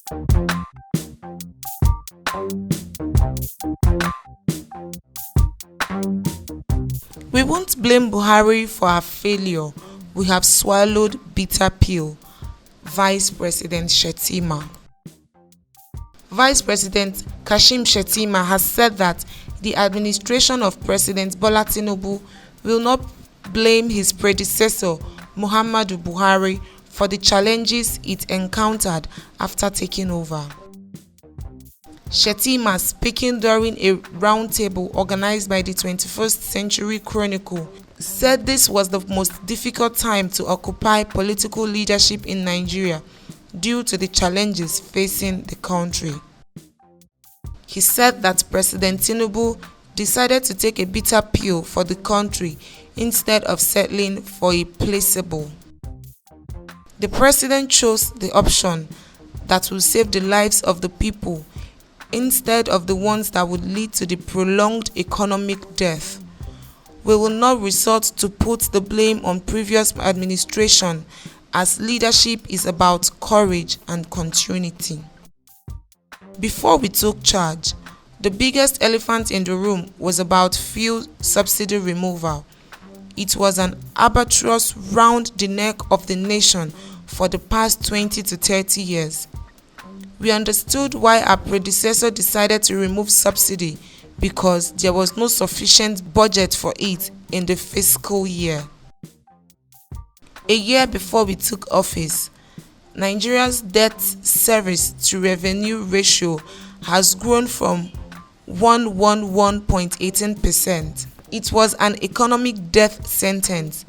We won't blame Buhari for our failure. We have swallowed bitter pill. Vice President Shettima. Vice President Kashim Shettima has said that the administration of President Bola Tinubu will not blame his predecessor Muhammadu Buhari for the challenges it encountered after taking over. Shettima, speaking during a roundtable organized by the 21st Century Chronicle, said this was the most difficult time to occupy political leadership in Nigeria due to the challenges facing the country. He said that President Tinubu decided to take a bitter pill for the country instead of settling for a placebo. The president chose the option that will save the lives of the people instead of the ones that would lead to the prolonged economic death. We will not resort to put the blame on previous administration, as leadership is about courage and continuity. Before we took charge, the biggest elephant in the room was about fuel subsidy removal. It was an albatross round the neck of the nation for the past 20 to 30 years. We understood why our predecessor decided to remove subsidy, because there was no sufficient budget for it in the fiscal year. A year before we took office, Nigeria's debt service to revenue ratio has grown from 111.18%. It was an economic death sentence.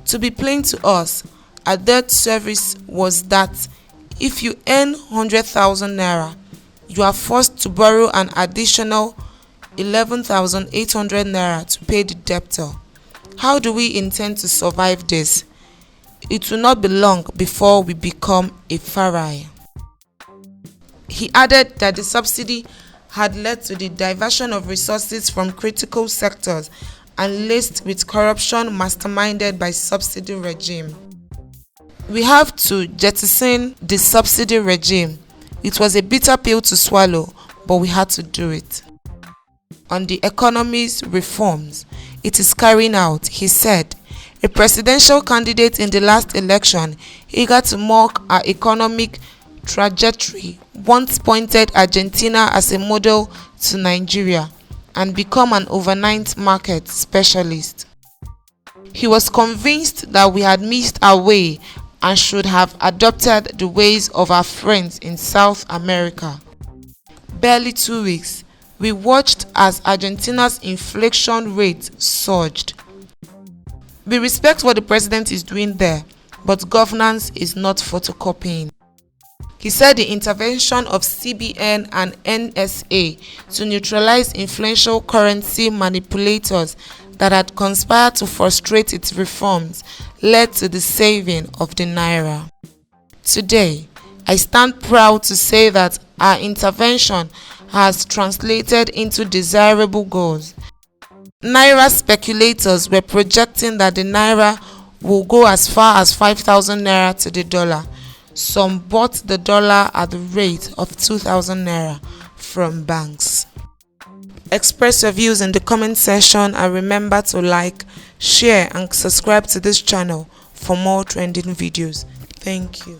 To be plain to us, our debt service was that if you earn 100,000 naira, you are forced to borrow an additional 11,800 naira to pay the debtor. How do we intend to survive this? It will not be long before we become a pharaoh. He added that the subsidy had led to the diversion of resources from critical sectors and laced with corruption masterminded by subsidy regime. We have to jettison the subsidy regime. It was a bitter pill to swallow, but we had to do it. On the economy's reforms it is carrying out, he said, a presidential candidate in the last election, eager to mark our economic trajectory, once pointed Argentina as a model to Nigeria and become an overnight market specialist. He was convinced that we had missed our way and should have adopted the ways of our friends in South America. Barely 2 weeks, we watched as Argentina's inflation rate surged. We respect what the president is doing there, but governance is not photocopying. He said the intervention of CBN and NSA to neutralize influential currency manipulators that had conspired to frustrate its reforms led to the saving of the naira. Today, I stand proud to say that our intervention has translated into desirable goals. Naira speculators were projecting that the naira will go as far as 5,000 naira to the dollar. Some bought the dollar at the rate of 2,000 naira from banks. Express your views in the comment section and remember to like, share and subscribe to this channel for more trending videos. Thank you.